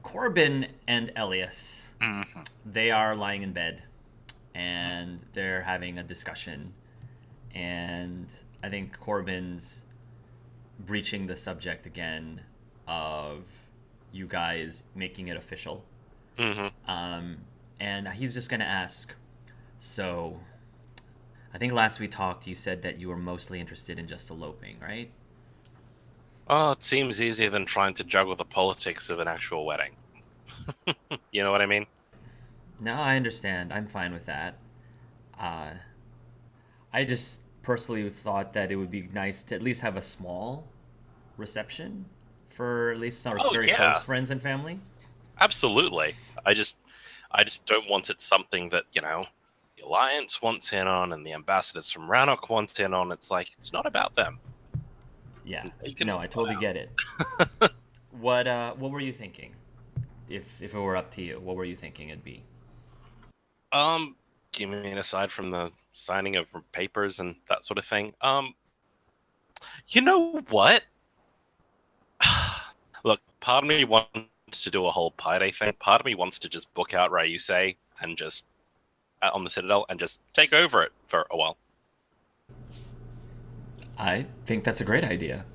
Corbin and Elias, Mm-hmm. they are lying in bed and they're having a discussion. And I think Corbin's breaching the subject again of you guys making it official. Mm-hmm. Um, and he's just going to ask, so I think last we talked, you said that you were mostly interested in just eloping, right? Oh, it seems easier than trying to juggle the politics of an actual wedding. You know what I mean? No, I understand. I'm fine with that. Uh, I just personally thought that it would be nice to at least have a small reception for at least our Oh very yeah, close friends and family. absolutely. I just, I just don't want it something that the Alliance wants in on, and the ambassadors from Rannoch want in on. It's like it's not about them. Yeah, They can no, I totally get it. What were you thinking? If it were up to you, what were you thinking it'd be? Um, you mean aside from the signing of papers and that sort of thing? You know what? Look, part of me wants to do a whole pie day thing. Part of me wants to just book out Ryusei and just on the Citadel and just take over it for a while. I think that's a great idea.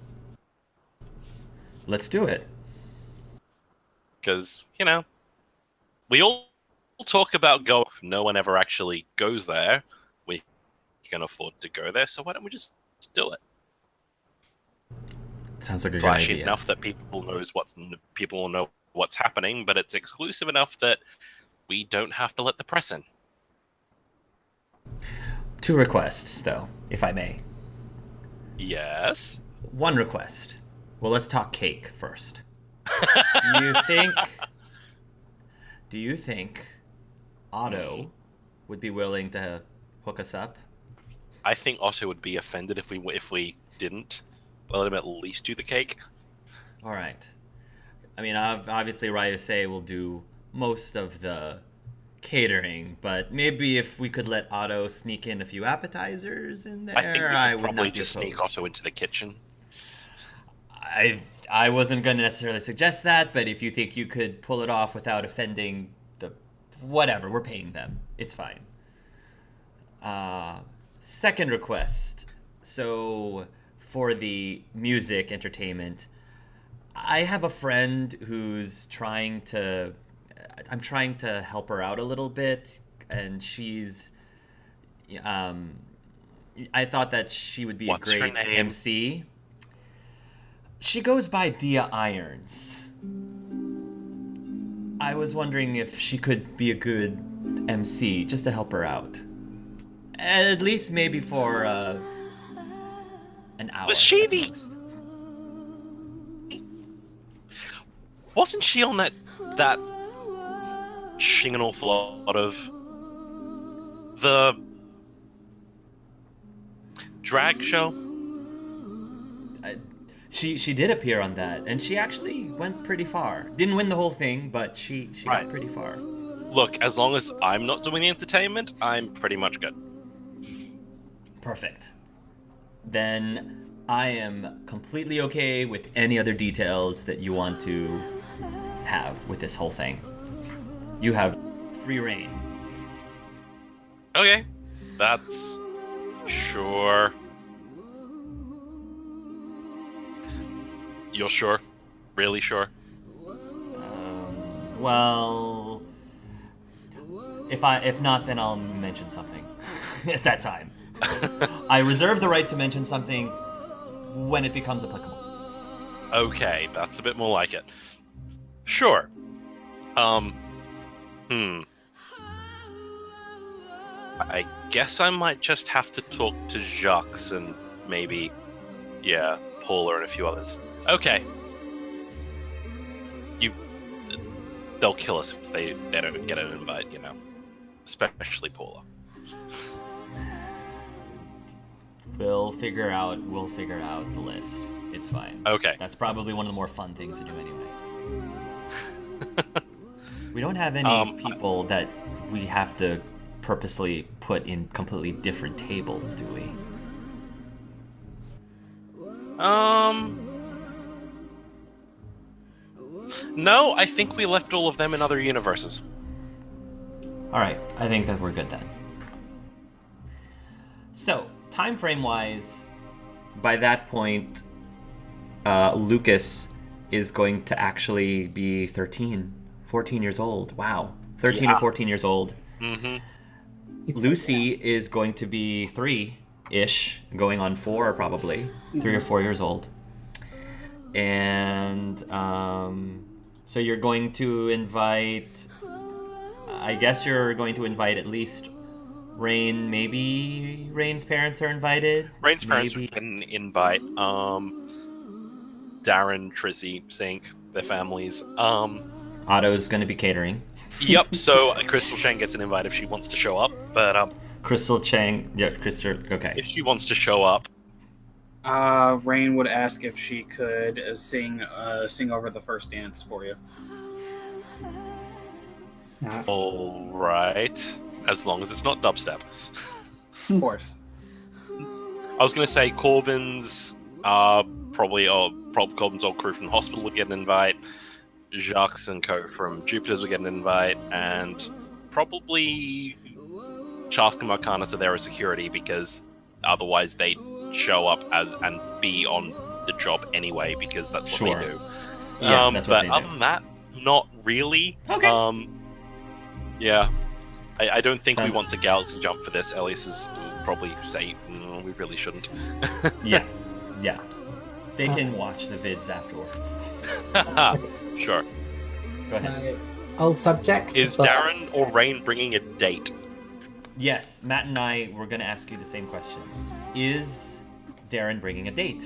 Let's do it. Because we all talk about go. No one ever actually goes there. We can afford to go there, so why don't we just do it? Sounds like a good Flashy idea. enough that people will know what's happening, but it's exclusive enough that we don't have to let the press in. Two requests, though, if I may. Yes. One request. Well, let's talk cake first. Do you think? Do you think Hmm. Otto would be willing to hook us up? I think Otto would be offended if we didn't let him at least do the cake. All right. I mean, obviously, Ryusei will do most of the catering, but maybe if we could let Otto sneak in a few appetizers in I think there, we I could would probably not be just sneak opposed. Otto into the kitchen. I I wasn't going to necessarily suggest that, but if you think you could pull it off without offending the whatever, we're paying them. It's fine. Uh, Second request. So for the music entertainment, I have a friend who's trying to. I'm trying to help her out a little bit, and she's. Um, I thought that she would be a What's her great name? MC. She goes by Dia Irons. I was wondering if she could be a good MC just to help her out. At least maybe for an Was hour she at the? most. Wasn't she on that shing an awful lot of the drag show? I, she did appear on that, and she actually went pretty far. Didn't win the whole thing, but she got Right. pretty far. Look, as long as I'm not doing the entertainment, I'm pretty much good. Perfect. Then I am completely okay with any other details that you want to have with this whole thing. You have free reign. Okay, that's sure. You're sure? Really sure? Well, if not, then I'll mention something at that time. I reserve the right to mention something when it becomes applicable. Okay, that's a bit more like it. Sure. Um, hmm. I guess I might just have to talk to Jacques and maybe, yeah, Paula and a few others. Okay. You, they'll kill us if they don't get an invite, especially Paula. We'll figure out the list. It's fine. Okay. That's probably one of the more fun things to do anyway. We don't have any Um, people that we have to purposely put in completely different tables, do we? um, No, I think we left all of them in other universes. All right, I think that we're good then. So, time frame wise, by that point, Lucas is going to actually be 14 years old. Wow. 13 or 14 years old. Mm-hmm. Lucy is going to be 3-ish, going on 4 probably. 3 or 4 years old. And so you're going to invite... I guess you're going to invite at least Rain. Maybe Rain's parents are invited. Rain's parents can invite Darren, Trizzy, Sink, their families. Otto's going to be catering. Yep. So Crystal Chang gets an invite if she wants to show up. But Crystal Chang, yeah, Crystal. Okay. If she wants to show up, Rain would ask if she could sing over the first dance for you. all right, as long as it's not dubstep. Of course. I was going to say Corbin's Corbin's old crew from the hospital would get an invite. Jacques and co from Jupiter's would get an invite, and probably Chask and Marcanus are there as security because otherwise they'd show up and be on the job anyway because that's what they do. Yeah, that's what but they other do. than that, not really. Okay. Yeah. I don't think we want to galaxy jump for this. Elias will probably say, we really shouldn't. Yeah. They can watch the vids afterwards. Sure. Go ahead. Old subject. Is Darren or Rain bringing a date? Yes, Matt and I were going to ask you the same question. Is Darren bringing a date?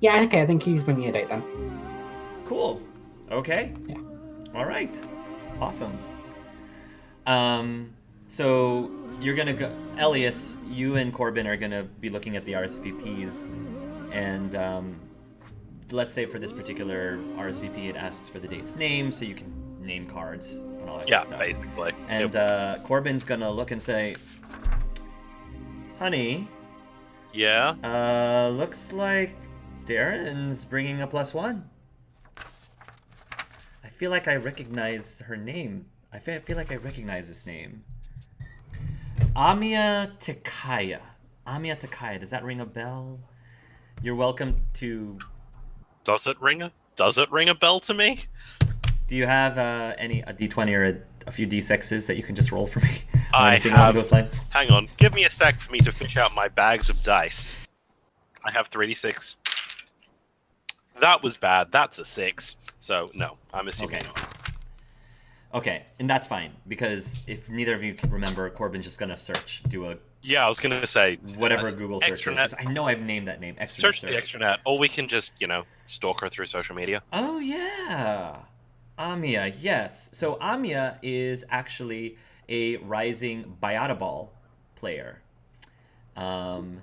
Yeah, okay, I think he's bringing a date then. Cool. Okay. Yeah. All right. Awesome. So you're gonna go, Elias. You and Corbin are gonna be looking at the RSVPs, and let's say for this particular RSVP, it asks for the date's name, so you can name cards and all that good stuff. Basically. And Corbin's gonna look and say, "Honey, yeah. Looks like Darren's bringing a +1. I feel like I recognize her name. I feel like I recognize this name. Amia Takaya. Amia Takaya. Does that ring a bell? You're welcome to... Does it ring a bell to me? Do you have a D20 or a few D6s that you can just roll for me? I Anything along have. those lines? Hang on. Give me a sec for me to fish out my bags of dice. I have 3d6. That was bad. That's a 6. So, no. I'm assuming Okay. not. Okay, and that's fine, because if neither of you can remember, Corbin's just gonna search, do a Yeah, I was going to say... whatever Google search is. extranet. 'Cause I know I've named that name. Extranet Search the extranet. Or we can just, stalk her through social media. Oh, yeah. Amia, yes. So Amia is actually a rising Biota player. And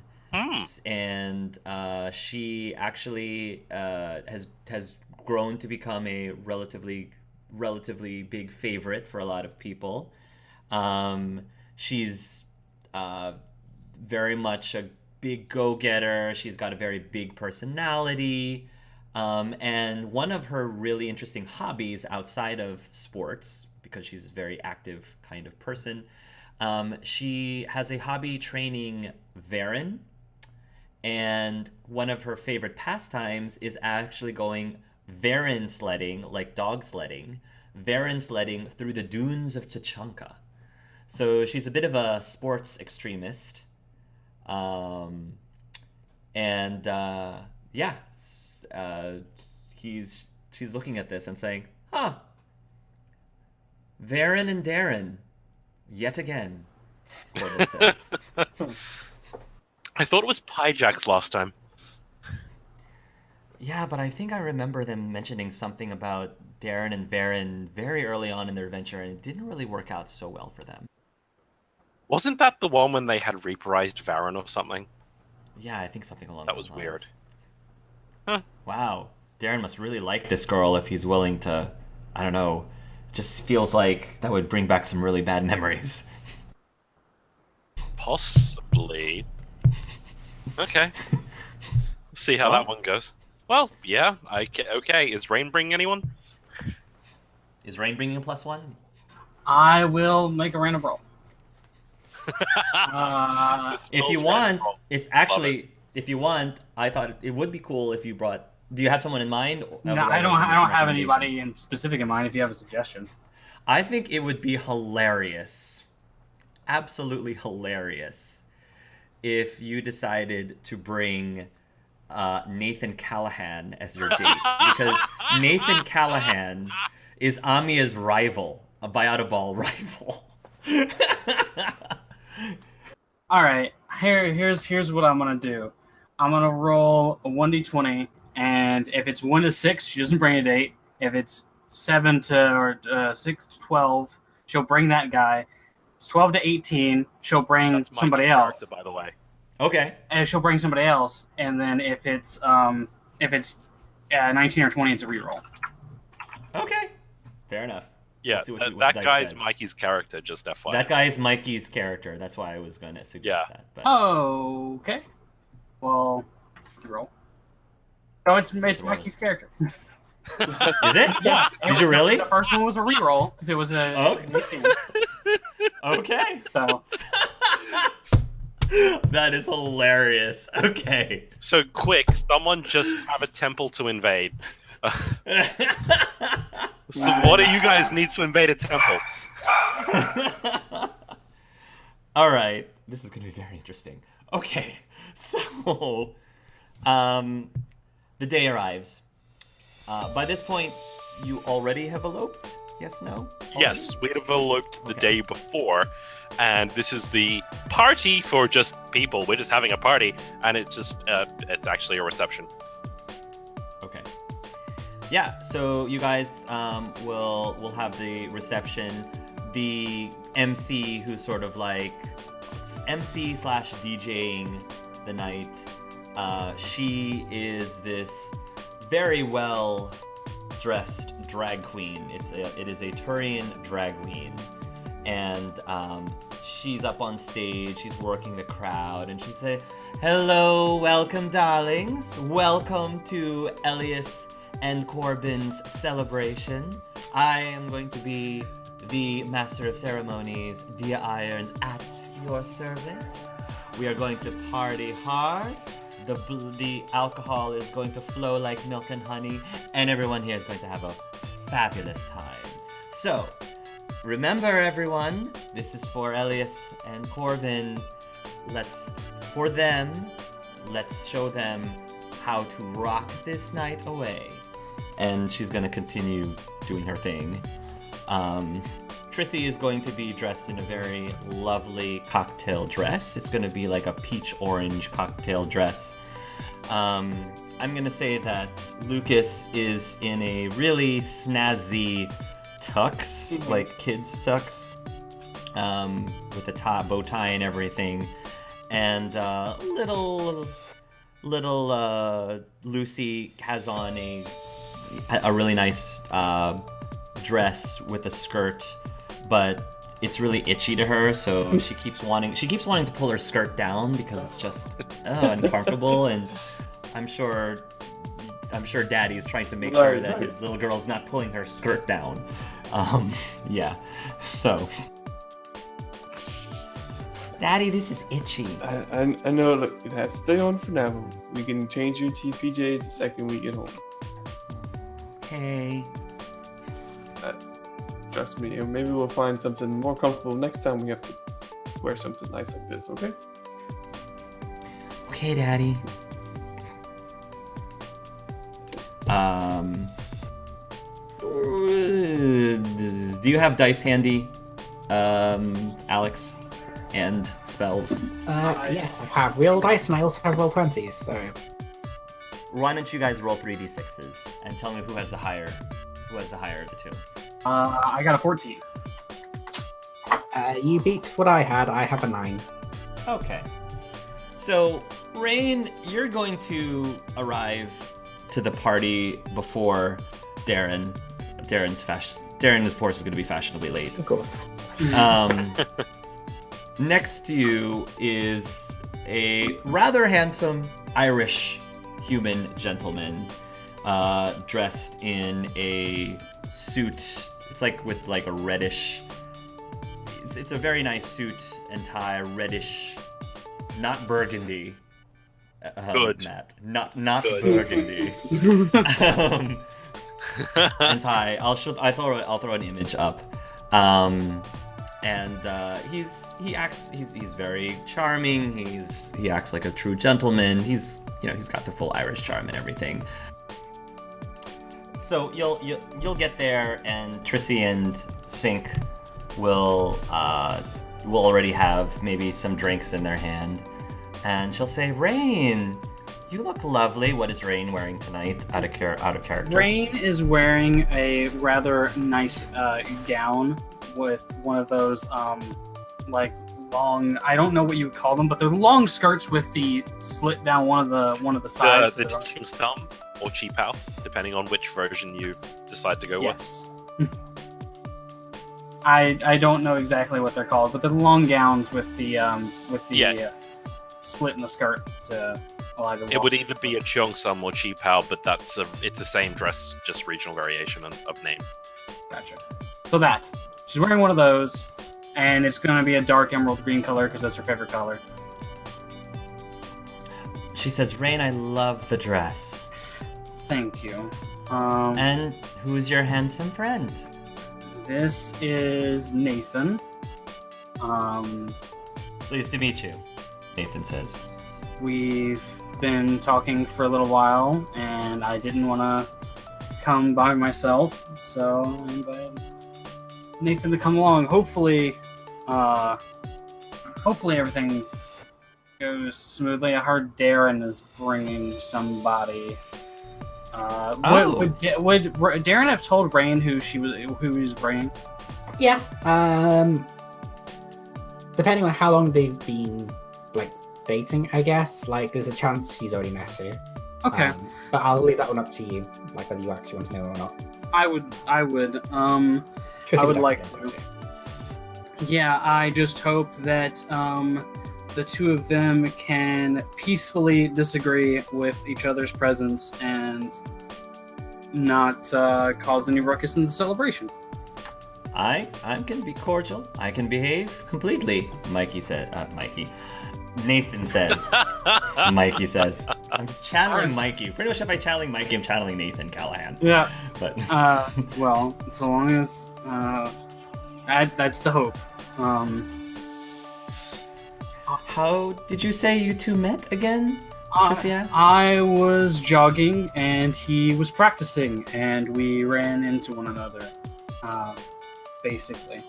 she actually has grown to become a relatively big favorite for a lot of people. She's very much a big go-getter. She's got a very big personality. And one of her really interesting hobbies outside of sports, because she's a very active kind of person, she has a hobby training Varen. And one of her favorite pastimes is actually going Varen sledding, like dog sledding, Varen sledding through the dunes of Tachanka. So she's a bit of a sports extremist. She's looking at this and saying, "Huh, Varen and Darren, yet again," Corbin says. I thought it was Pyjax last time. Yeah, but I think I remember them mentioning something about Darren and Varen very early on in their adventure, and it didn't really work out so well for them. Wasn't that the one when they had reprised Varen or something? Yeah, I think something along That those was weird. lines. Huh. Wow, Darren must really like this girl if he's willing to, I don't know, just feels like that would bring back some really bad memories. Possibly. Okay. See how that one goes. Well, yeah. Okay. Is Rain bringing anyone? Is Rain bringing a +1? I will make a random roll. If you want, if you want, I thought it would be cool if you brought. Do you have someone in mind? No, I don't have anybody in specific in mind. If you have a suggestion, I think it would be hilarious, absolutely hilarious, if you decided to bring Nathan Callahan as your date, because Nathan Callahan is Amiya's rival, a Biota-Ball rival. all right. Here's what I'm gonna do. I'm gonna roll a 1d20, and if it's 1 to 6, she doesn't bring a date. If it's 7 to 6 to 12, she'll bring that guy. It's 12 to 18, she'll bring somebody else. Character, by the way. Okay. And she'll bring somebody else, and then if it's 19 or 20, it's a reroll. Okay. Fair enough. Yeah, Let's see what that the dice guy's says. Mikey's character, just FYI. That guy is Mikey's character. That's why I was going to suggest that. But Oh, okay. Well, reroll. Oh, it's Mikey's character. is it? Yeah. Did you really? The first one was a reroll because it was a. Okay. Okay. So That is hilarious. Okay. So quick, someone just have a temple to invade. So what do you guys need to invade a temple? All right. This is going to be very interesting. Okay. So, the day arrives. By this point, you already have eloped? Yes, no? Already? Yes, we have eloped the day before, and this is the party for just people. We're just having a party, and it's actually a reception. Okay. Yeah, so you guys will have the reception. The MC who's sort of like MC / DJing the night. She is this very well dressed drag queen. It is a Turian drag queen, and she's up on stage. She's working the crowd, and she say, "Hello, welcome, darlings. Welcome to Elias and Corbin's celebration. I am going to be the master of ceremonies, Dia Irons, at your service. We are going to party hard. The alcohol is going to flow like milk and honey, and everyone here is going to have a fabulous time. So, remember everyone, this is for Elias and Corbin. Let's show them how to rock this night away." And she's going to continue doing her thing. Trissy is going to be dressed in a very lovely cocktail dress. It's going to be like a peach orange cocktail dress. I'm going to say that Lucas is in a really snazzy tux, like kids tux, with a bow tie and everything. And little Lucy has on a really nice dress with a skirt, but it's really itchy to her, so she keeps wanting to pull her skirt down because it's just uncomfortable. And I'm sure Daddy's trying to make sure that his little girl's not pulling her skirt down. Yeah. So, Daddy, this is itchy. I know. Look, it has to stay on for now. We can change your TPJs the second we get home. Okay. Trust me, and maybe we'll find something more comfortable next time we have to wear something nice like this, okay? Okay, Daddy. Do you have dice handy, Alex, and spells? Yes, I have real dice and I also have roll 20s, so... Why don't you guys roll 3d6s and tell me who has the higher of the two? I got a 14. You beat what I had. I have a 9. Okay. So, Rain, you're going to arrive to the party before Darren. Darren, of course, is going to be fashionably late. Of course. Next to you is a rather handsome Irish human gentleman, dressed in a suit. It's like with like a reddish. It's a very nice suit and tie, reddish, not burgundy. Good. Matt, not Good. burgundy. And tie. I'll throw an image up. And he's very charming. He acts like a true gentleman. He's got the full Irish charm and everything. So you'll get there, and Trissy and Sink will already have maybe some drinks in their hand, and she'll say, "Rain, you look lovely. What is Rain wearing tonight? Out of character." Rain is wearing a rather nice gown with one of those like long, I don't know what you would call them, but they're long skirts with the slit down one of the sides. The Ching Thumb or Cheapao, depending on which version you decide to go with. Yes. I don't know exactly what they're called, but they're long gowns with the slit in the skirt to allow you to walk. It would either be a Cheongsam or Cheapao, but it's the same dress, just regional variation of name. Gotcha. So she's wearing one of those, and it's going to be a dark emerald green color because that's her favorite color. She says, "Rain, I love the dress." Thank you. And who's your handsome friend? This is Nathan. Pleased to meet you, Nathan says. We've been talking for a little while, and I didn't want to come by myself, so I invited Nathan to come along. Hopefully everything goes smoothly. I heard Darren is bringing somebody. Would Darren have told Rain who he was bringing? Yeah. Depending on how long they've been like dating, I guess. Like, there's a chance she's already met her. Okay. But I'll leave that one up to you, like whether you actually want to know or not. I would like to. Yeah, I just hope that the two of them can peacefully disagree with each other's presence and not cause any ruckus in the celebration. I can be cordial. I can behave completely. Nathan says. Mikey says. I'm channeling Mikey. Pretty much if I channeling Mikey, I'm channeling Nathan Callahan. Yeah. But well, so long as that's the hope. How did you say you two met again? Trissy asked. I was jogging and he was practicing, and we ran into one another. Basically.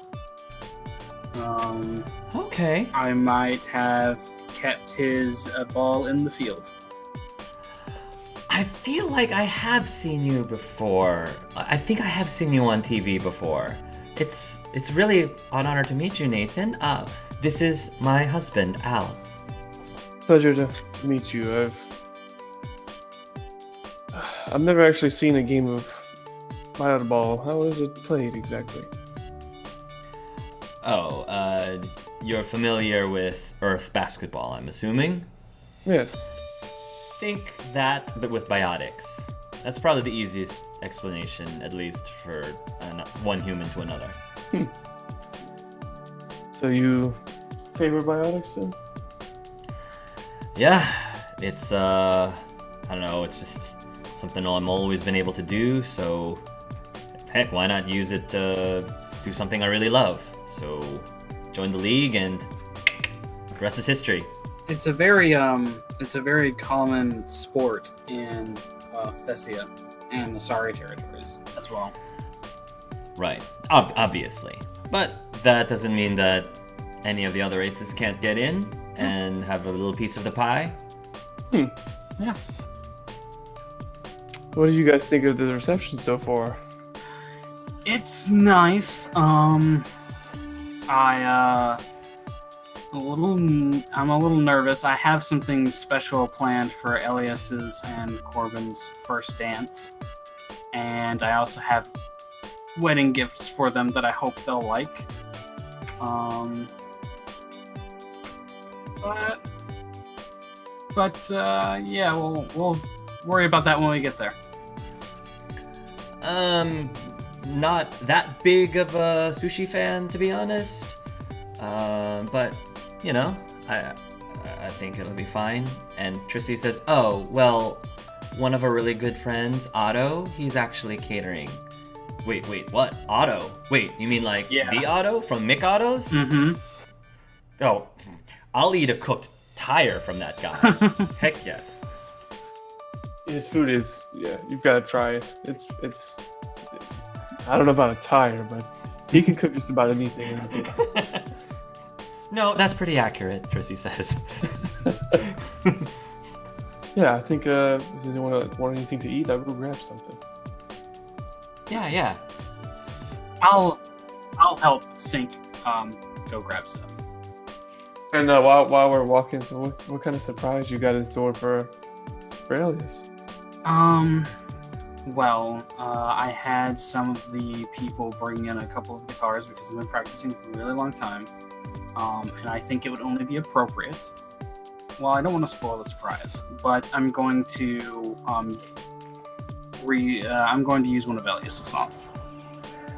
Okay. I might have kept his ball in the field. I feel like I have seen you before. I think I have seen you on TV before. It's really an honor to meet you, Nathan. This is my husband, Al. Pleasure to meet you. I've never actually seen a game of Pilot Ball. How is it played exactly? Oh, you're familiar with Earth basketball, I'm assuming? Yes. Think that, but with biotics. That's probably the easiest explanation, at least for one human to another. So you favor biotics then? Yeah, it's I don't know, it's just something I'm always been able to do, so heck, why not use it to do something I really love? So join the league and the rest is history. It's a very common sport in Thessia and the Asari territories as well. Right, obviously. But that doesn't mean that any of the other races can't get in and have a little piece of the pie. Yeah. What do you guys think of the reception so far? It's nice. I'm a little nervous. I have something special planned for Elias's and Corbin's first dance, and I also have wedding gifts for them that I hope they'll like. But yeah, we'll worry about that when we get there. Not that big of a sushi fan, to be honest. But you know, I think it'll be fine. And Trissy says, "Oh, well, one of our really good friends, Otto, he's actually catering." Wait, what? Otto? Wait, you mean like the Otto from Mick Otto's? Mm-hmm. Oh, I'll eat a cooked tire from that guy. Heck yes. His food is, you've got to try it. It's. I don't know about a tire, but he can cook just about anything. No, that's pretty accurate, Trissy says. Yeah, I think if anyone want anything to eat, I'll go grab something. Yeah. I'll help Sync go grab stuff. And while we're walking, so what kind of surprise you got in store for Alias? Well, I had some of the people bring in a couple of guitars because I've been practicing for a really long time. And I think it would only be appropriate. Well, I don't want to spoil the surprise, but I'm going to I'm going to use one of Elias' songs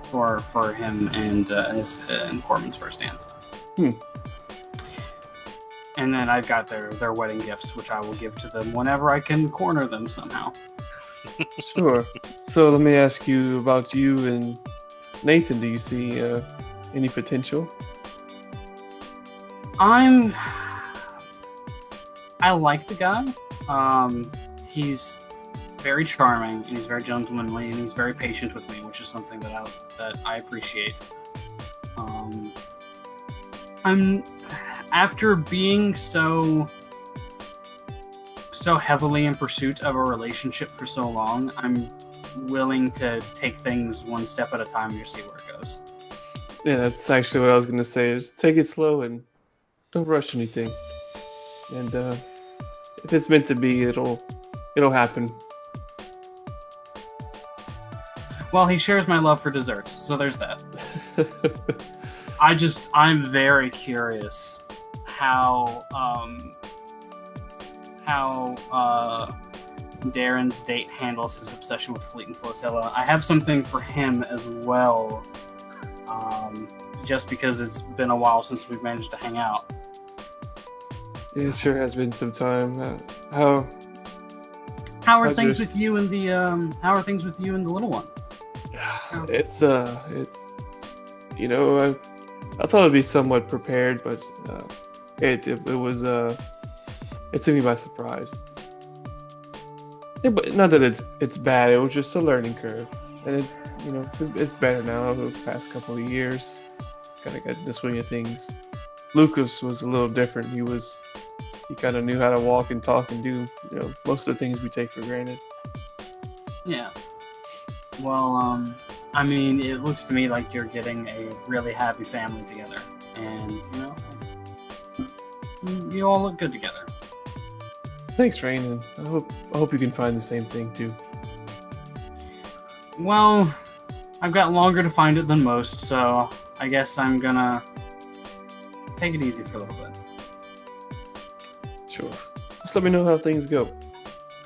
for him and his and Corbin's first dance. And then I've got their wedding gifts, which I will give to them whenever I can corner them somehow. Sure. So let me ask you about you and Nathan. Do you see any potential? I like the guy. He's very charming, and he's very gentlemanly, and he's very patient with me, which is something that I appreciate. I'm after being so heavily in pursuit of a relationship for so long, I'm willing to take things one step at a time and just see where it goes. Yeah, that's actually what I was gonna say. Is take it slow and don't rush anything. And if it's meant to be, it'll happen. Well, he shares my love for desserts, so there's that. I'm very curious how Darren's date handles his obsession with Fleet and Flotilla. I have something for him as well, just because it's been a while since we've managed to hang out. Yeah, it sure has been some time. How are things with you and the little one? It's I thought it'd be somewhat prepared, but it was it took me by surprise. Yeah, but not that it's bad. It was just a learning curve, and it's better now over the past couple of years. Kind of got the swing of things. Lucas was a little different. He kind of knew how to walk and talk and do most of the things we take for granted. Yeah. Well, I mean, it looks to me like you're getting a really happy family together, and you all look good together. Thanks, Rain, and I hope you can find the same thing too. Well, I've got longer to find it than most, so I guess I'm gonna take it easy for a little bit. Sure. Just let me know how things go.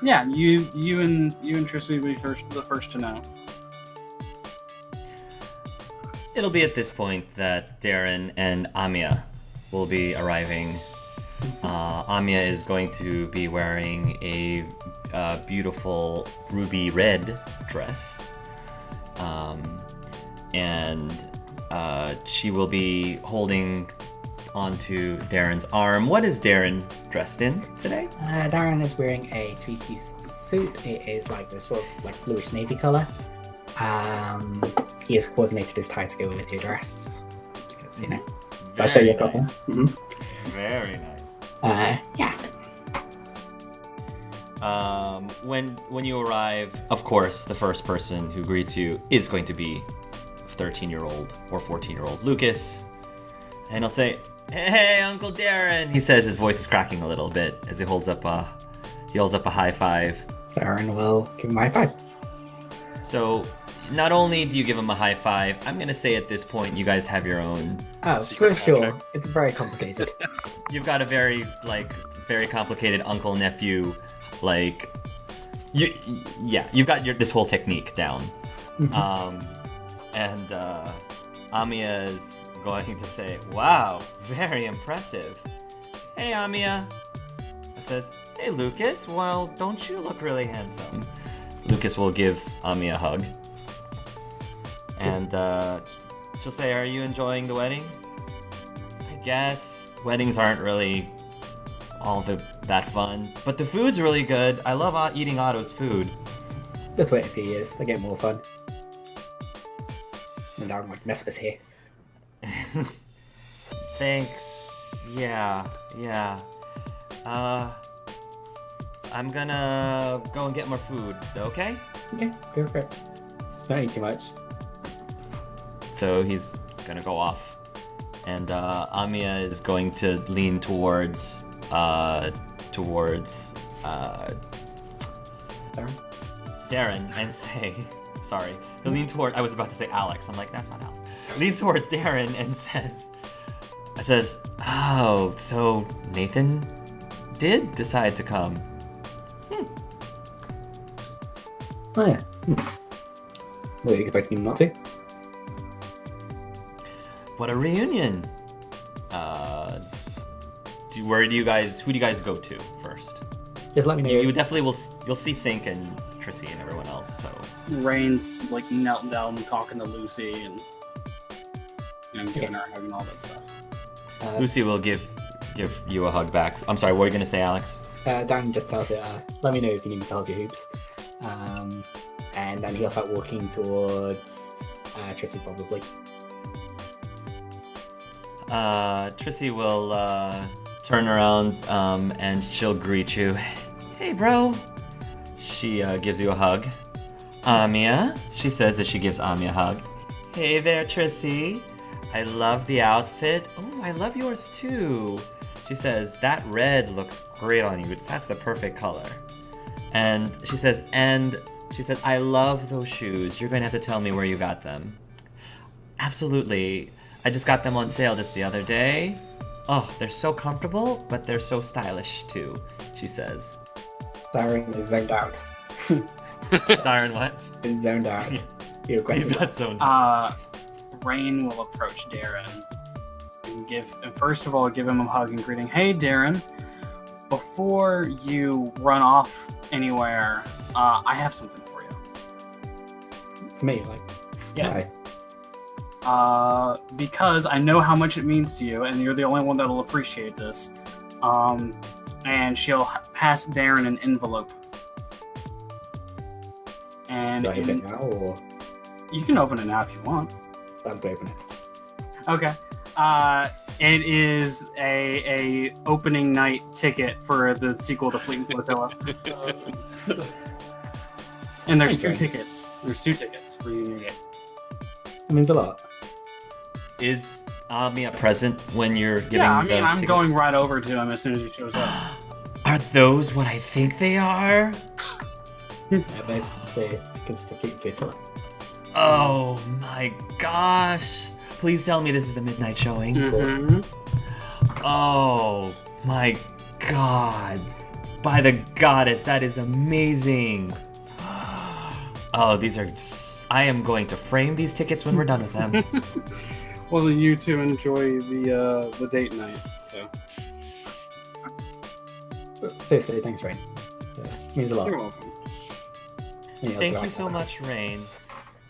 Yeah, you and Tristan will be the first to know. It'll be at this point that Darren and Amia will be arriving. Amia is going to be wearing a beautiful ruby red dress. And she will be holding onto Darren's arm. What is Darren dressed in today? Darren is wearing a three-piece suit. It is like this sort of like bluish navy color. He has coordinated his tie to go with your dress. Because, I'll show you a couple. Nice. Mm-hmm. Very nice. Yeah. When you arrive, of course, the first person who greets you is going to be 13-year-old or 14-year-old Lucas. And he'll say, "Hey, Uncle Darren," he says, his voice is cracking a little bit as he holds up a high five. Darren will give him a high five. So, not only do you give him a high five, I'm going to say at this point you guys have your own. Oh, for sure. It's very complicated. You've got a very complicated uncle-nephew, You've got this whole technique down. Mhm. And Amiya is going to say, "Wow, very impressive." "Hey, Amiya." It says, "Hey, Lucas. Well, don't you look really handsome?" Lucas will give Amiya a hug. And she'll say, "Are you enjoying the wedding?" "I guess. Weddings aren't really that fun. But the food's really good. I love eating Otto's food." Just wait a few years, they get more fun. And I'm like, mess with here. Thanks. Yeah. I'm gonna go and get more food, okay? Okay, go for it. It's not eating too much. So he's gonna go off. And Amiya is going to lean towards Darren and say, sorry, he'll lean toward, I was about to say Alex. I'm like, that's not Alex. Leans towards Darren and says, "Oh, so Nathan did decide to come." Oh yeah. Were you expecting him not to? What a reunion! Who do you guys go to first? Just let me know. You definitely you'll see Sink and Trissy and everyone else, so. Rain's like knelt down talking to Lucy and giving her a hug and all that stuff. Lucy will give you a hug back. I'm sorry, what are you gonna say, Alex? Dan just tells it, let me know if you need me to hold your hoops. And then he'll start walking towards Trissy probably. Trissy will turn around and she'll greet you. "Hey, bro." She gives you a hug. "Amiya," she says as she gives Amiya a hug. "Hey there, Trissy. I love the outfit. Oh, I love yours too." She says, "That red looks great on you. That's the perfect color." And she says, "I love those shoes. You're going to have to tell me where you got them." "Absolutely. I just got them on sale just the other day. Oh, they're so comfortable, but they're so stylish too," she says. Darren is zoned out. Darren, what? He's zoned out. He's not zoned out. Rain will approach Darren and first of all give him a hug and greeting. "Hey, Darren. Before you run off anywhere, I have something for you." For me, like, Yeah. why? Because I know how much it means to you, and you're the only one that'll appreciate this. And she'll pass Darren an envelope. And Do I open it now, or you can open it now if you want. Dan's gonna open it? Okay. It is a opening night ticket for the sequel to Fleet and Flotilla. And there's two tickets. There's two tickets for you to get. It means a lot. Is Amiya present when you're giving Yeah, I the mean, I'm tickets? going right over to him as soon as he shows up. Are those what I think they are? Yeah, they tickets to Fleet Flotilla. Oh my gosh. Please tell me this is the midnight showing. Mm-hmm. Oh my god. By the goddess, that is amazing. Oh, these are... I am going to frame these tickets when we're done with them. Well, you two enjoy the date night, so. Seriously, thanks, Rain. It means a lot. You're welcome. Thank you so much, Rain.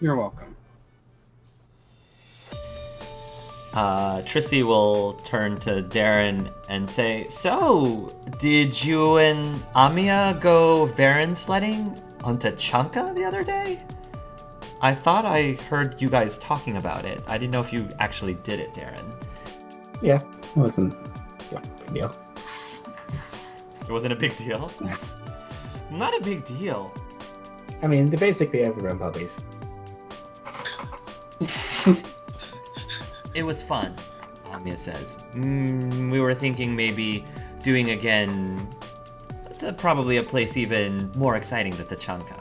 You're welcome. Trissy will turn to Darren and say, "So, did you and Amiya go Varen sledding on Tachanka the other day? I thought I heard you guys talking about it. I didn't know if you actually did it, Darren." Yeah, it wasn't a big deal. It wasn't a big deal? Not a big deal. I mean, they're basically overgrown puppies. It was fun, Amiya says. We were thinking maybe doing again to probably a place even more exciting than Tachanka.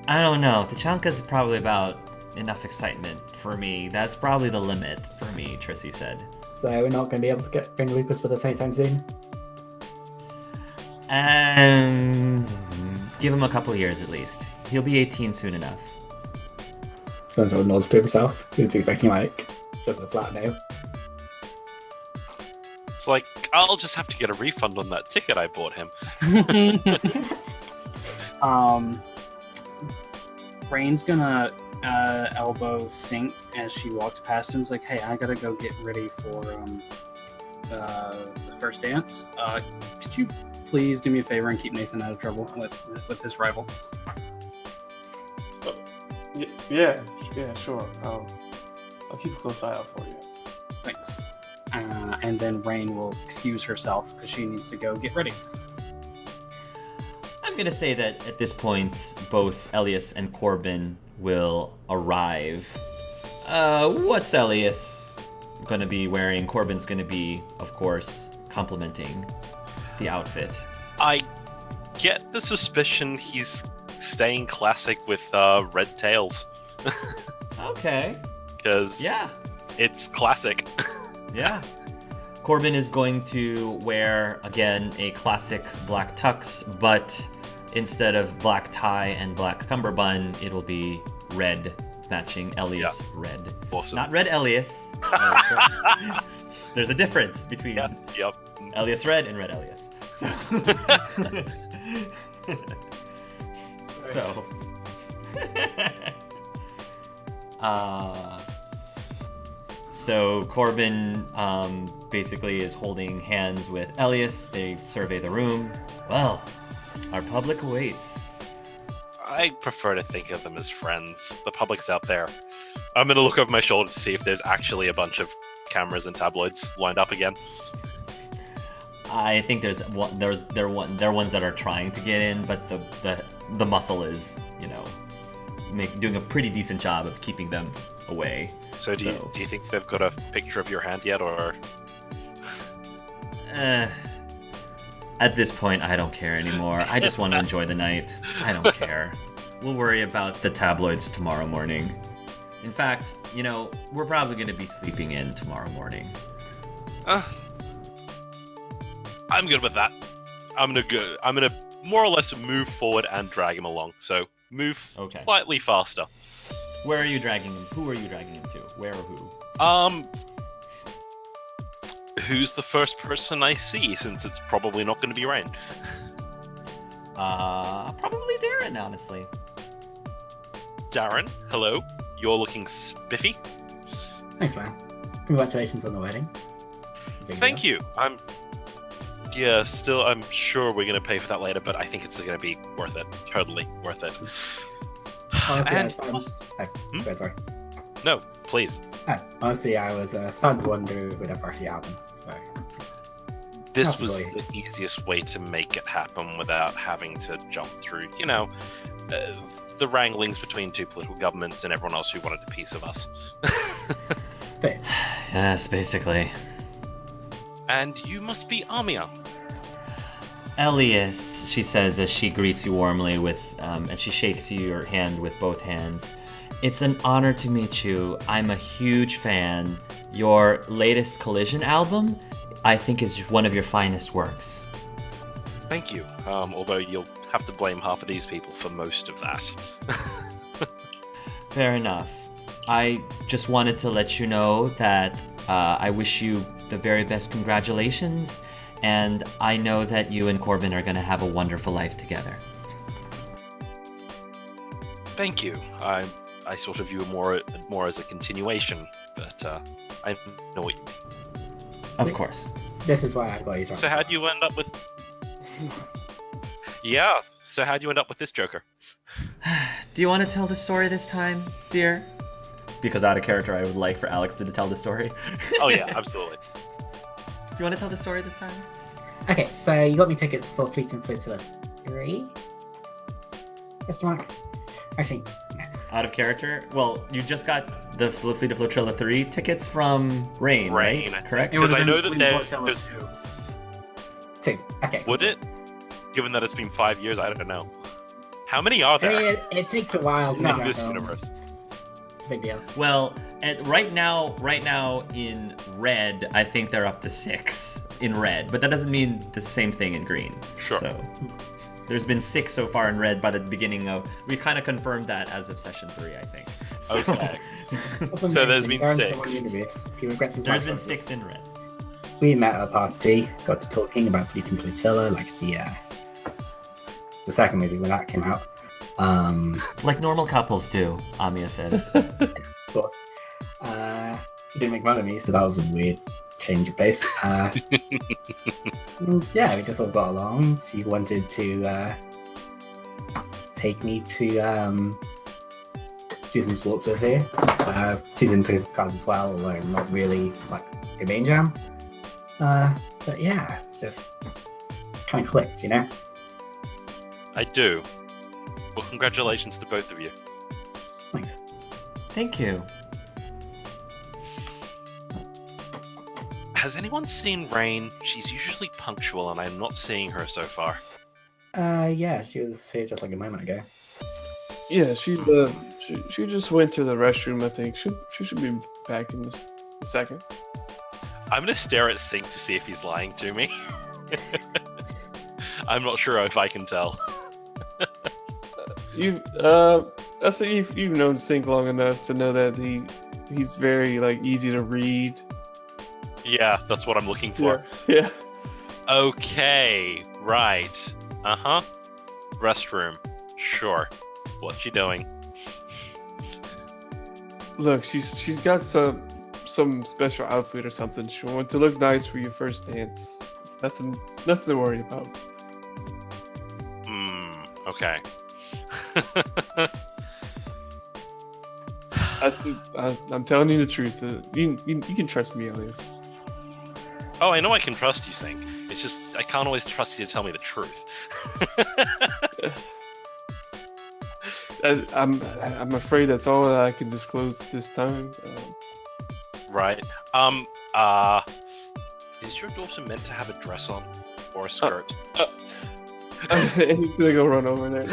I don't know. Tachanka's probably about enough excitement for me. That's probably the limit for me, Trissy said. So we're not going to be able to bring Lucas with us anytime soon? Give him a couple years at least. He'll be 18 soon enough. Sort of nods to himself. He's expecting like just a flat no. It's like, I'll just have to get a refund on that ticket I bought him. Rain's gonna elbow Sink as she walks past him. It's like, hey, I gotta go get ready for the first dance. Could you please do me a favor and keep Nathan out of trouble with his rival? Yeah, sure. I'll keep a close eye out for you. Thanks. And then Rain will excuse herself because she needs to go get ready. I'm going to say that at this point, both Elias and Corbin will arrive. What's Elias going to be wearing? Corbin's going to be, of course, complimenting the outfit. I get the suspicion he's staying classic with red tails. Okay. Because it's classic. Yeah. Corbin is going to wear, again, a classic black tux, but instead of black tie and black cummerbund, it'll be red, matching Elias red. Awesome. Not red Elias. There's a difference between Elias red and red Elias. So, so Corbin basically is holding hands with Elias. They survey the room. Well, our public awaits. I prefer to think of them as friends. The public's out there. I'm gonna look over my shoulder to see if there's actually a bunch of cameras and tabloids lined up again. I think there are ones that are trying to get in, but the muscle is, doing a pretty decent job of keeping them away. So do you think they've got a picture of your hand yet, or? At this point, I don't care anymore. I just want to enjoy the night. I don't care. We'll worry about the tabloids tomorrow morning. In fact, we're probably going to be sleeping in tomorrow morning. I'm good with that. I'm gonna more or less move forward and drag him along. So move slightly faster. Where are you dragging him? Who are you dragging him to? Where or who? Who's the first person I see, since it's probably not going to be Rain? Probably Darren, honestly. Darren, hello. You're looking spiffy. Thanks, man. Congratulations on the wedding. Thank you. I'm sure we're going to pay for that later, but I think it's going to be worth it. Totally worth it. Honestly, sorry. No, please. Honestly, I was starting to wonder if it would actually happen. So this was the easiest way to make it happen without having to jump through, the wranglings between two political governments and everyone else who wanted a piece of us. Yes, basically. And you must be Amia. Elias, she says as she greets you warmly with, and she shakes your hand with both hands. It's an honor to meet you. I'm a huge fan. Your latest Collision album, I think, is one of your finest works. Thank you. Although you'll have to blame half of these people for most of that. Fair enough. I just wanted to let you know that I wish you the very best congratulations, and I know that you and Corbin are going to have a wonderful life together. Thank you. I sort of view it more as a continuation, but I know what you mean. Of course. This is why I've got you. So how'd you end up with... Yeah, so how'd you end up with this Joker? Do you want to tell the story this time, dear? Because out of character, I would like for Alex to tell the story. Oh yeah, absolutely. Do you want to tell the story this time? Okay, so you got me tickets for Fleet and Flotilla 3? Question mark? Actually, no. Out of character? Well, you just got the Fleet of Flotilla 3 tickets from Rain, right? Correct? Because I know that there's... 2. Okay. Would it? Given that it's been 5 years, I don't know. How many are there? It takes a while to in this universe. It's a big deal. Well, right now in red, I think they're up to 6 in red, but that doesn't mean the same thing in green. Sure. So. There's been 6 so far in red by the beginning of. We kind of confirmed that as of session 3, I think. So, Okay. So there's been 6. There's been 6 in red. We met at a party, got to talking about Fleet and Flotilla, like the second movie when that came out. Like normal couples do, Amiya says. Of course. She didn't make fun of me, so that was a weird change of pace. Yeah, we just all got along. She wanted to take me to do some sports with her. She's into cars as well, although not really like a main jam. But yeah, it's just kind of clicked, you know? I do. Well, congratulations to both of you. Thanks. Thank you. Has anyone seen Rain? She's usually punctual, and I'm not seeing her so far. Yeah, she was here just like a moment ago. Yeah, she just went to the restroom. I think she should be back in a second. I'm gonna stare at Sync to see if he's lying to me. I'm not sure if I can tell. I say you've known Sync long enough to know that he's very like easy to read. Yeah, that's what I'm looking for. Yeah. Okay, right. Restroom. Sure. What you doing? Look, she's got some special outfit or something. She wanted to look nice for your first dance. It's nothing to worry about. Okay. I'm telling you the truth. You can trust me, Elias. Oh, I know I can trust you, Sync. It's just I can't always trust you to tell me the truth. I'm afraid that's all that I can disclose at this time. Right. Is your daughter meant to have a dress on or a skirt? He's gonna go run over there.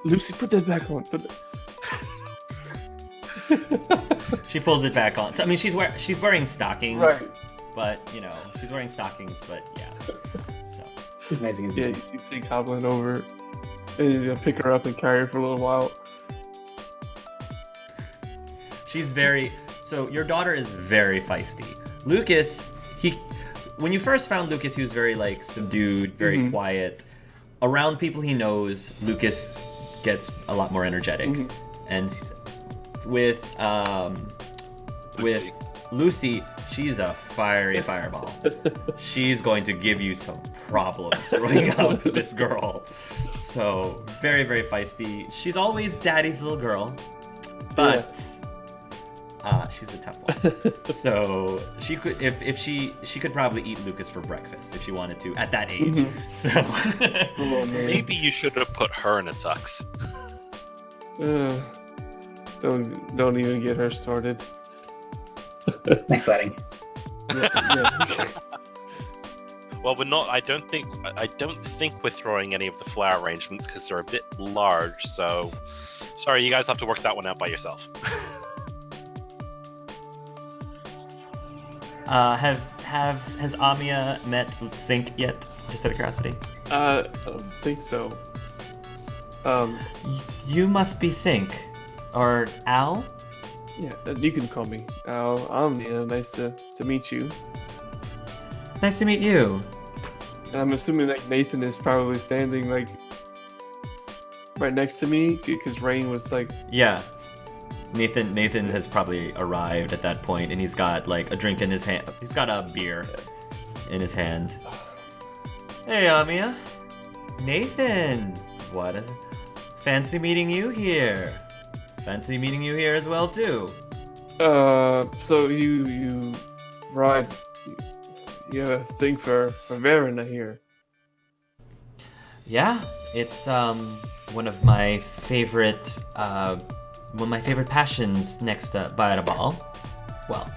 Lucy, put that back on. She pulls it back on. So, I mean, she's wearing stockings, Right. But she's wearing stockings. But yeah, so She's amazing, isn't Yeah, she? you see Goblin over, and you're gonna pick her up and carry her for a little while. she's very. So your daughter is very feisty. Lucas, when you first found Lucas, he was very like subdued, very quiet. Around people he knows, Lucas gets a lot more energetic, and with Lucy, she's a fiery fireball. She's going to give you some problems growing up, this girl. So very, very feisty. She's always daddy's little girl, but she's a tough one. So she could, if she could probably eat Lucas for breakfast if she wanted to at that age. So Maybe you should have put her in a tux. Don't even get her started. Next wedding. Well, we're not. I don't think we're throwing any of the flower arrangements because they're a bit large. So, sorry, you guys have to work that one out by yourself. Has Amiya met Sync yet? Just out of curiosity. I don't think so. You must be Sync, or Al. Yeah, you can call me Al. Nice to meet you. Nice to meet you. And I'm assuming like Nathan is probably standing like right next to me because Rain was like. Yeah. Nathan has probably arrived at that point, and he's got like a drink in his hand. He's got a beer in his hand. Hey, Amiya. Nathan. What? Fancy meeting you here. Fancy meeting you here as well too. So you ride. You have a thing for Varyn, I hear. Yeah, it's one of my favorite passions next to by a ball. Well,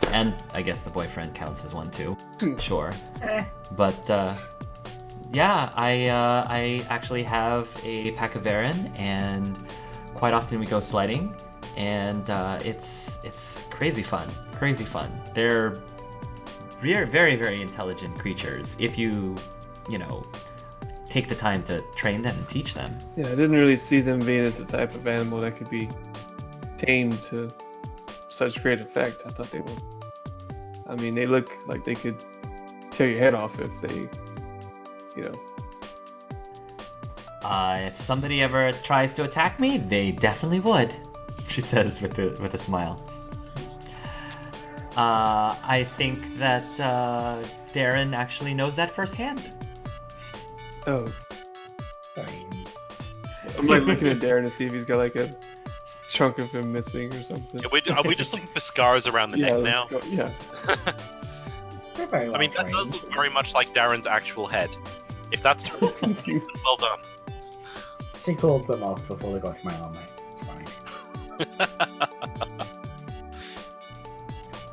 and I guess the boyfriend counts as one too. Sure. But yeah, I actually have a pack of Varyn, and quite often we go sledding, and it's crazy fun. They're very, very intelligent creatures if you take the time to train them and teach them. Yeah, I didn't really see them being as the type of animal that could be tamed to such great effect. I thought they were. I mean, they look like they could tear your head off if they, you know. If somebody ever tries to attack me, they definitely would, she says with a smile. I think that Darren actually knows that firsthand. Oh, Very neat. I'm like looking at Darren to see if he's got like a chunk of him missing or something. Are we just looking for scars around the neck now? Yeah. They're very well I mean, that does trained. look very much like Darren's actual head. If that's true, well done. She called them off before they got to my arm, mate. It's fine.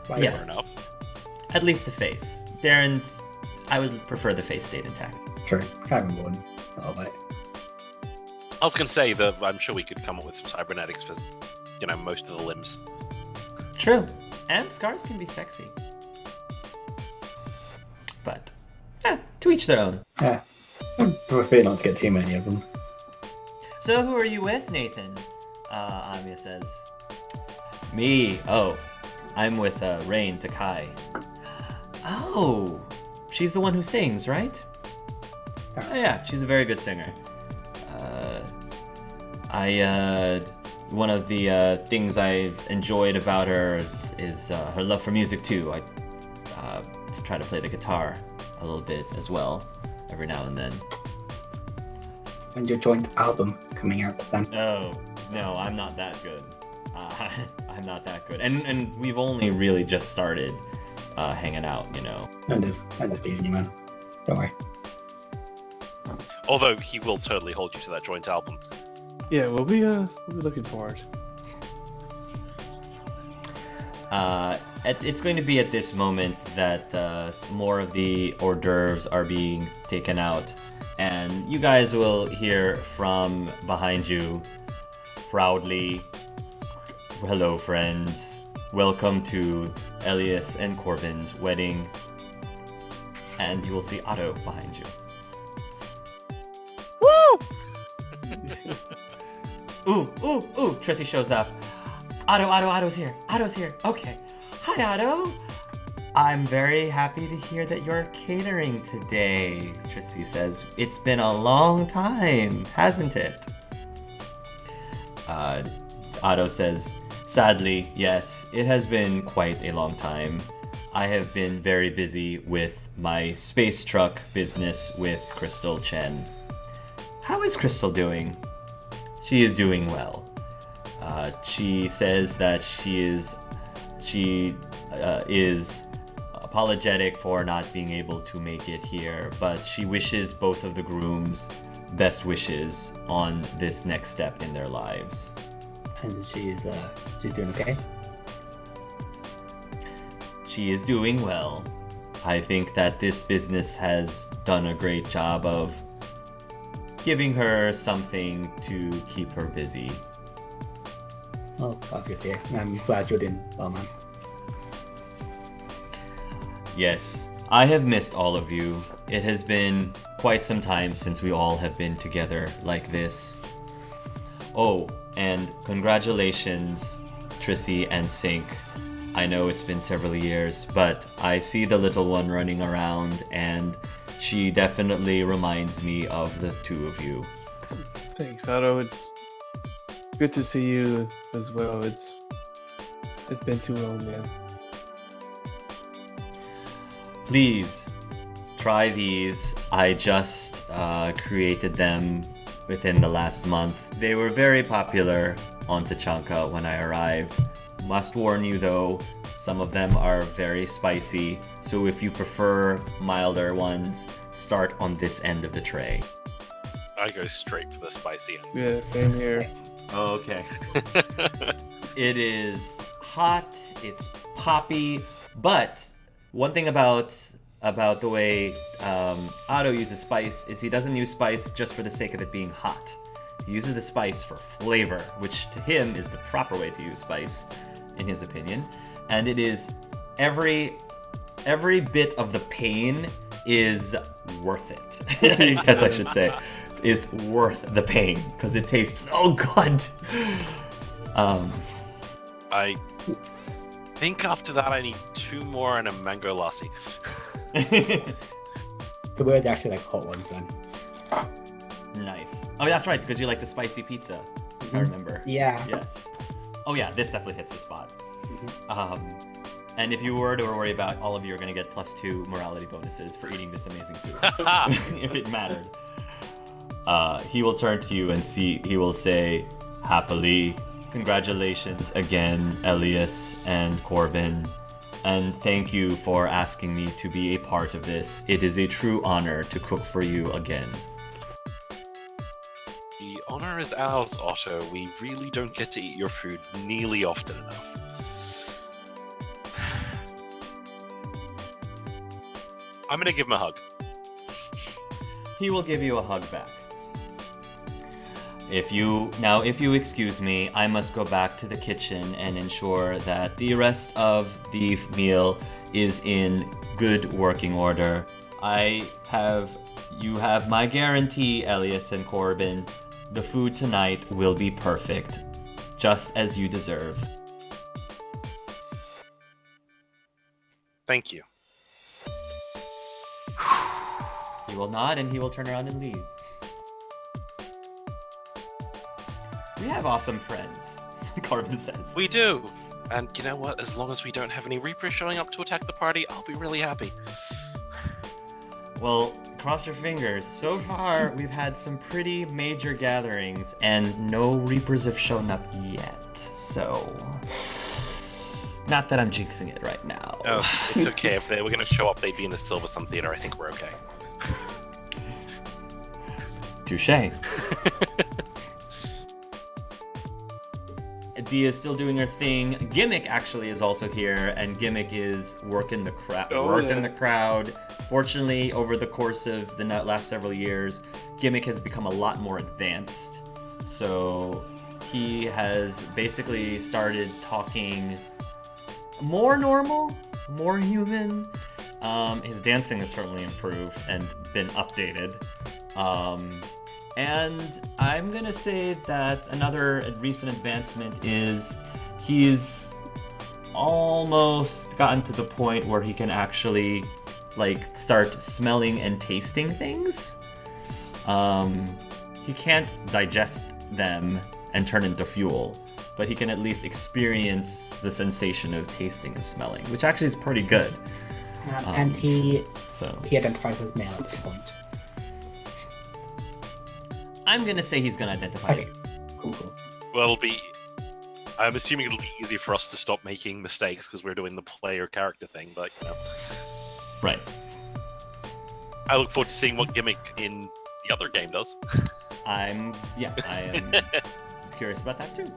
Right, Yes. Fair enough. At least the face. Darren's, I would prefer the face stayed intact. True. Karen would. A little bit. I was going to say that I'm sure we could come up with some cybernetics for, most of the limbs. True. And scars can be sexy. But, to each their own. Yeah. I prefer not to get too many of them. So who are you with, Nathan? Anya says. Me. Oh, I'm with Rain Takai. Oh, she's the one who sings, right? Oh yeah, she's a very good singer. One of the things I've enjoyed about her is her love for music too. I try to play the guitar a little bit as well, every now and then. And your joint album coming out then. Oh, no, I'm not that good. I'm not that good. And we've only really just started hanging out, I'm just teasing you, man. Don't worry. Although he will totally hold you to that joint album. Yeah, we'll be looking forward. It's going to be at this moment that more of the hors d'oeuvres are being taken out. And you guys will hear from behind you proudly, hello friends, welcome to Elias and Corbin's wedding. And you will see Otto behind you. Ooh, Trissy shows up. Otto's here. Okay. Hi, Otto. I'm very happy to hear that you're catering today, Trissy says. It's been a long time, hasn't it? Otto says, sadly, yes, it has been quite a long time. I have been very busy with my space truck business with Crystal Chen. How is Crystal doing? She is doing well. She says that she is apologetic for not being able to make it here, but she wishes both of the grooms best wishes on this next step in their lives. And she's doing okay. She is doing well. I think that this business has done a great job of giving her something to keep her busy. Well, that's good to hear. I'm glad you're doing well, man. Yes, I have missed all of you. It has been quite some time since we all have been together like this. Oh, and congratulations, Trissy and Sink. I know it's been several years, but I see the little one running around, and she definitely reminds me of the two of you. Thanks, Otto. It's good to see you as well. It's been too long, man. Please try these. I just created them within the last month. They were very popular on Tachanka when I arrived. Must warn you though, some of them are very spicy, so if you prefer milder ones, start on this end of the tray. I go straight for the spicy end. Yeah, same here. Okay. It is hot, it's poppy, but one thing about the way Otto uses spice is he doesn't use spice just for the sake of it being hot. He uses the spice for flavor, which to him is the proper way to use spice, in his opinion. And it is every bit of the pain is worth it. I guess I should say. Is worth the pain, because it tastes so good. I think after that I need 2 more and a mango lassi. So we're actually like hot ones then. Nice. Oh, that's right, because you like the spicy pizza, if I remember. Yeah. Yes. Oh yeah, this definitely hits the spot. Mhm. And if you were to worry about, all of you are going to get +2 morality bonuses for eating this amazing food, if it mattered. He will turn to you and he will say, happily, congratulations again, Elias and Corbin, and thank you for asking me to be a part of this. It is a true honor to cook for you again. The honor is ours, Otto. We really don't get to eat your food nearly often enough. I'm gonna give him a hug. He will give you a hug back. If you excuse me, I must go back to the kitchen and ensure that the rest of the meal is in good working order. You have my guarantee, Elias and Corbin. The food tonight will be perfect, just as you deserve. Thank you. He will nod and he will turn around and leave. We have awesome friends, Corbin says. We do. And you know what? As long as we don't have any Reapers showing up to attack the party, I'll be really happy. Well, cross your fingers. So far, we've had some pretty major gatherings, and no Reapers have shown up yet. So, not that I'm jinxing it right now. Oh, it's okay. If they were going to show up, they'd be in the Silver Sun Theater. I think we're okay. Touché. Dia is still doing her thing. Gimmick actually is also here, and Gimmick is working the crowd. The crowd. Fortunately, over the course of the last several years, Gimmick has become a lot more advanced. So he has basically started talking more normal, more human. His dancing has certainly improved and been updated. And I'm gonna say that another recent advancement is he's almost gotten to the point where he can actually start smelling and tasting things. He can't digest them and turn into fuel, but he can at least experience the sensation of tasting and smelling, which actually is pretty good. And he So identifies as male at this point. I'm gonna say he's gonna identify. Okay. Cool. Well, I'm assuming it'll be easy for us to stop making mistakes because we're doing the player character thing, but Right. I look forward to seeing what Gimmick in the other game does. I am curious about that too.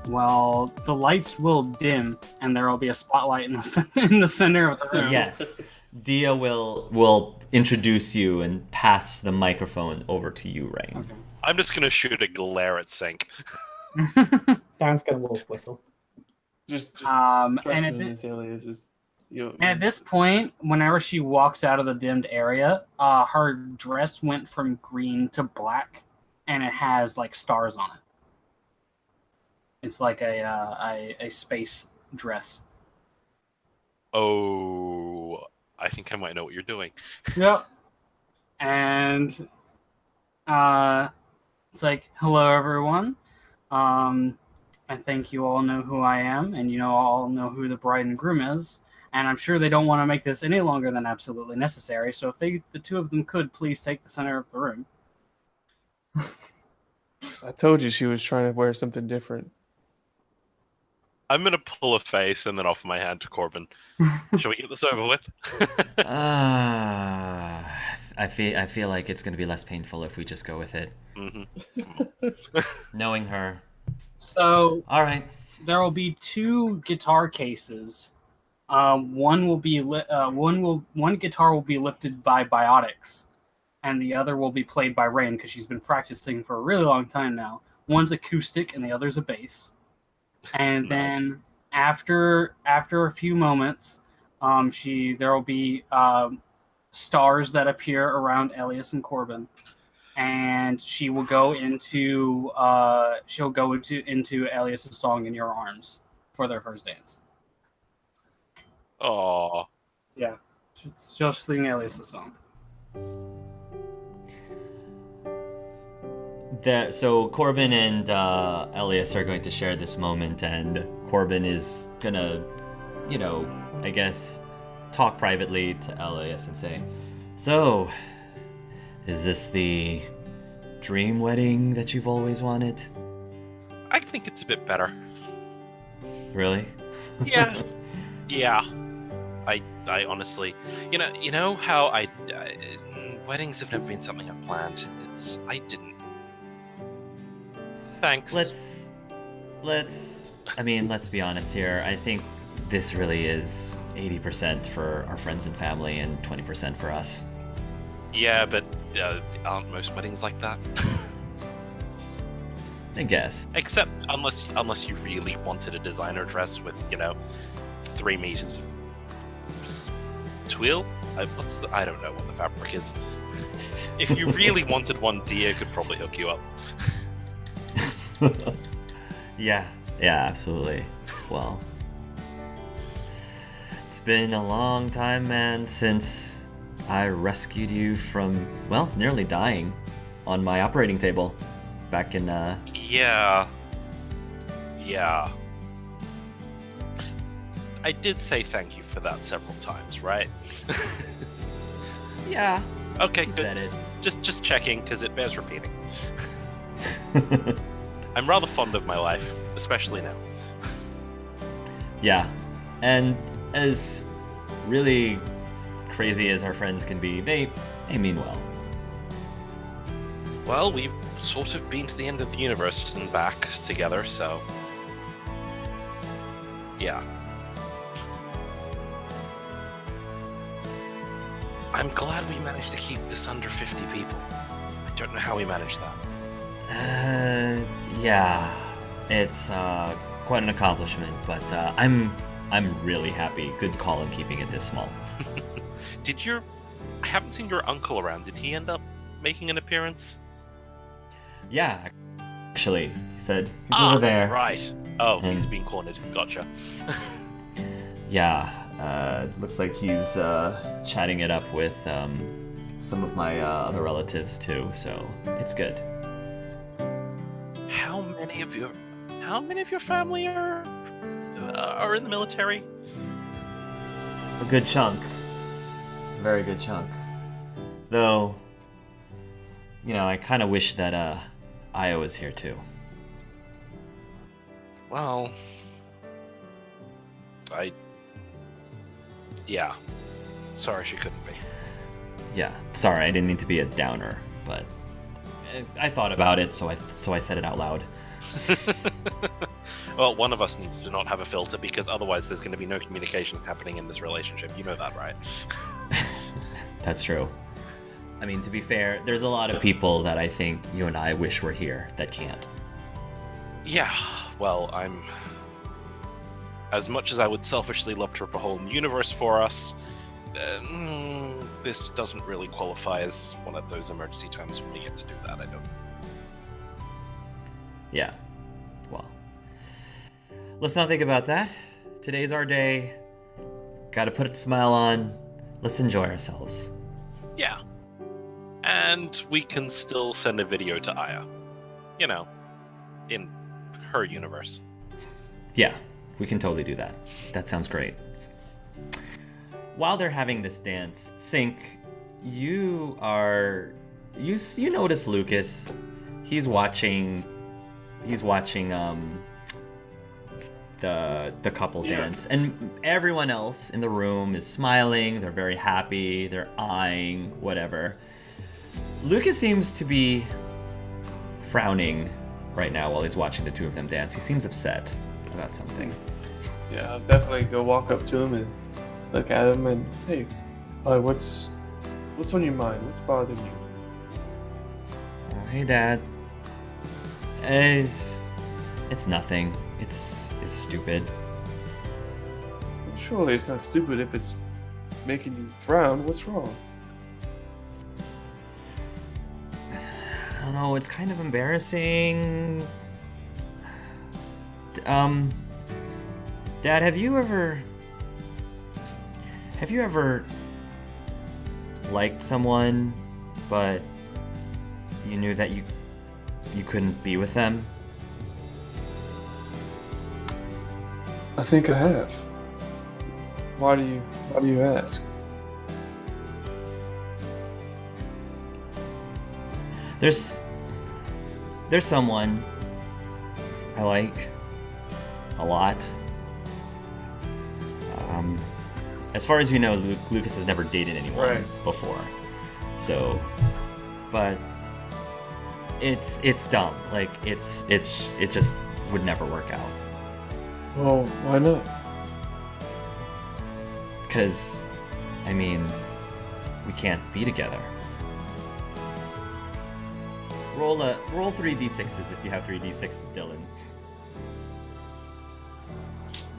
Well, the lights will dim, and there will be a spotlight in the center of the room. Yes. Dia will introduce you and pass the microphone over to you, Rain. Okay. I'm just gonna shoot a glare at Sync. Dan's gonna wolf whistle. Just And at this point, whenever she walks out of the dimmed area, her dress went from green to black, and it has stars on it. It's like a space dress. Oh, I think I might know what you're doing. Yep. And it's like, hello everyone. I think you all know who I am, and all know who the bride and groom is. And I'm sure they don't want to make this any longer than absolutely necessary. So if the two of them could please take the center of the room. I told you she was trying to wear something different. I'm gonna pull a face and then offer my hand to Corbin. Shall we get this over with? I feel like it's gonna be less painful if we just go with it. Mm-hmm. Knowing her. So All right. there will be 2 guitar cases. One guitar will be lifted by Biotics, and the other will be played by Rain because she's been practicing for a really long time now. One's acoustic and the other's a bass. And then after a few moments, there will be stars that appear around Elias and Corbin, and she will go into into Elias's song "In Your Arms" for their first dance. Oh, Yeah, she'll sing Elias's song. So Corbin and Elias are going to share this moment, and Corbin is gonna, I guess, talk privately to Elias and say, "So, is this the dream wedding that you've always wanted?" I think it's a bit better. Really? Yeah. Yeah. I honestly, you know how weddings have never been something I've planned. I didn't. Thanks. Let's be honest here. I think this really is 80% for our friends and family and 20% for us. Yeah, but aren't most weddings like that? I guess. Except unless you really wanted a designer dress with 3 meters of twill. I don't know what the fabric is. If you really wanted one, Dia could probably hook you up. Yeah, absolutely. Well, it's been a long time, man, since I rescued you from, nearly dying on my operating table back in, Yeah. I did say thank you for that several times, right? Yeah. Okay, You good. said it. Just checking, because it bears repeating. I'm rather fond of my life, especially now. Yeah, and as really crazy as our friends can be, they mean well. Well, we've sort of been to the end of the universe and back together, so... yeah. I'm glad we managed to keep this under 50 people. I don't know how we managed that. Yeah, it's quite an accomplishment, but I'm really happy. Good call in keeping it this small. I haven't seen your uncle around. Did he end up making an appearance? Yeah, actually, he said he's over there. Right. Oh, And- he's being cornered. Gotcha. Yeah, looks like he's chatting it up with some of my other relatives too, so it's good. How many of your family are in the military? A good chunk. A very good chunk. Though, I kind of wish that Io was here too. Well, yeah. Sorry she couldn't be. Yeah, sorry, I didn't mean to be a downer, but I thought about it, so I said it out loud. Well, one of us needs to not have a filter, because otherwise there's going to be no communication happening in this relationship. You know that, right? That's true. I mean, to be fair, there's a lot of people that I think you and I wish were here that can't. Yeah, well, as much as I would selfishly love to rip a whole universe for us, this doesn't really qualify as one of those emergency times when we get to do that, I don't. Yeah. Well, let's not think about that. Today's our day. Gotta put a smile on. Let's enjoy ourselves. Yeah. And we can still send a video to Aya. In her universe. Yeah, we can totally do that. That sounds great. While they're having this dance, Sync, you notice Lucas. He's watching the couple dance, and everyone else in the room is smiling. They're very happy. They're eyeing whatever. Lucas seems to be frowning right now while he's watching the two of them dance. He seems upset about something. Yeah, I'll definitely go walk up to him and look at him and, hey, what's on your mind? What's bothering you? Hey, Dad. It's nothing. It's stupid. Surely it's not stupid if it's making you frown. What's wrong? know. It's kind of embarrassing. Dad, have you ever liked someone, but you knew that you couldn't be with them? I think I have. Why do you ask? There's someone I like a lot. As far as you know, Lucas has never dated anyone before. So, but it's dumb. Like it just would never work out. Well, why not? Because, I mean, we can't be together. Roll 3d6s if you have 3d6s, Dylan.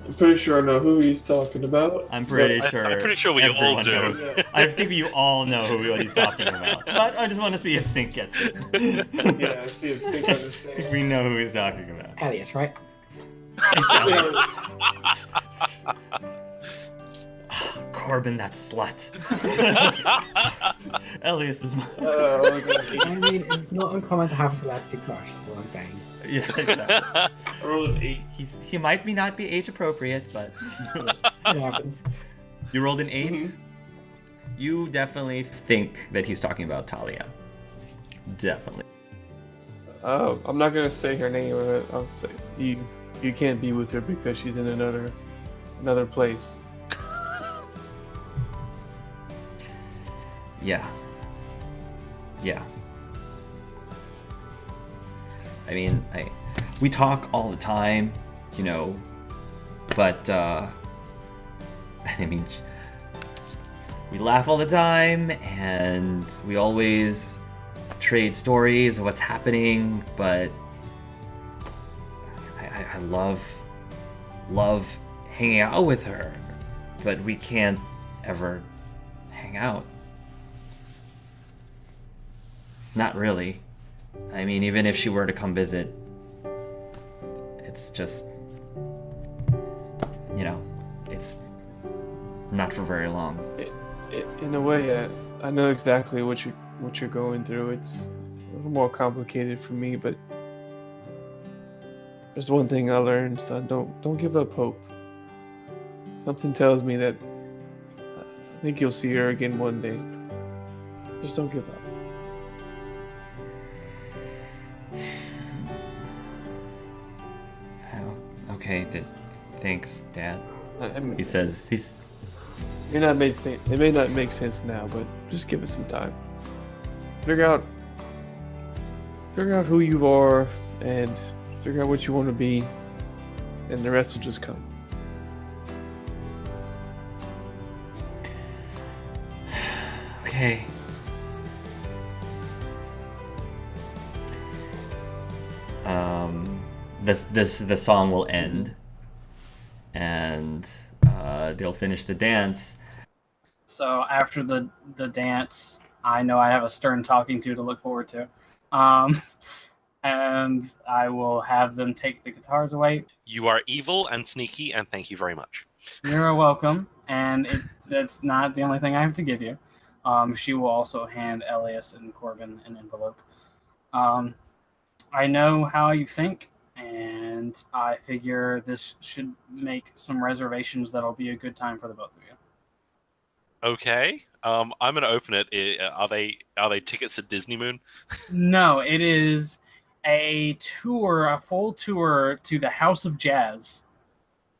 I'm pretty sure I know who he's talking about. I'm pretty sure. I'm pretty sure we all everyone do. knows. I think you all know who he's talking about. But I just want to see if Sync gets it. Yeah, see if Sync understands. We know who he's talking about. Elias, right? Corbin, that slut. Elias is my... I mean, it's not uncommon to have a celebrity crush, is what I'm saying. Yeah, exactly. I rolled an 8. He might not be age appropriate, but... It happens. You rolled an 8? Mhm. You definitely think that he's talking about Talia. Definitely. Oh, I'm not gonna say her name. I'll say you can't be with her because she's in another place. Yeah. I mean, we talk all the time, you know, but I mean, we laugh all the time, and we always trade stories of what's happening. But I love hanging out with her, but we can't ever hang out. Not really. I mean, even if she were to come visit, it's just, you know, it's not for very long. In a way, I know exactly what you're going through. It's a little more complicated for me, but there's one thing I learned, son. Don't give up hope. Something tells me that I think you'll see her again one day. Just don't give up. Okay, thanks, Dad. He says it may not make sense now, but just give it some time. Figure out who you are and figure out what you want to be, and the rest will just come. Okay. The song will end, and they'll finish the dance. So after the dance, I know I have a stern talking to look forward to. And I will have them take the guitars away. You are evil and sneaky, and thank you very much. You're welcome. And that's not the only thing I have to give you. She will also hand Elias and Corbin an envelope. I know how you think, and I figure this should make some reservations that'll be a good time for the both of you. Okay. I'm gonna open it. Are they tickets to Disney Moon? No, it is a full tour to the House of Jazz,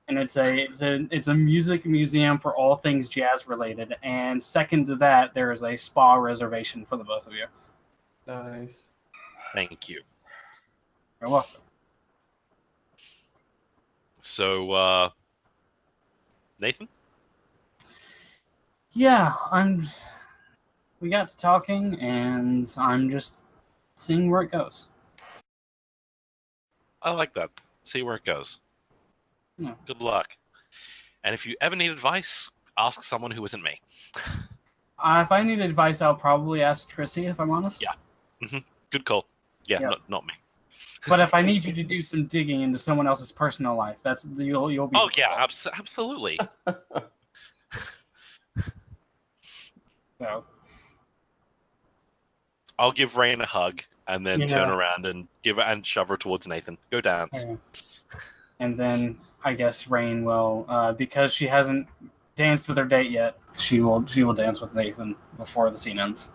and it's a music museum for all things jazz related. And second to that, there is a spa reservation for the both of you. Nice. Thank you. You're welcome. So, Nathan? Yeah, we got to talking, and I'm just seeing where it goes. I like that. See where it goes. Yeah. Good luck. And if you ever need advice, ask someone who isn't me. If I need advice, I'll probably ask Trissy, if I'm honest. Yeah. Good call. Yeah, Yep. not me. But if I need you to do some digging into someone else's personal life, you'll be. Oh yeah, absolutely. So, I'll give Rain a hug and then You turn know. around and give her and shove her towards Nathan. Go dance. okay. And then I guess Rain will, because she hasn't danced with her date yet. She will dance with Nathan before the scene ends.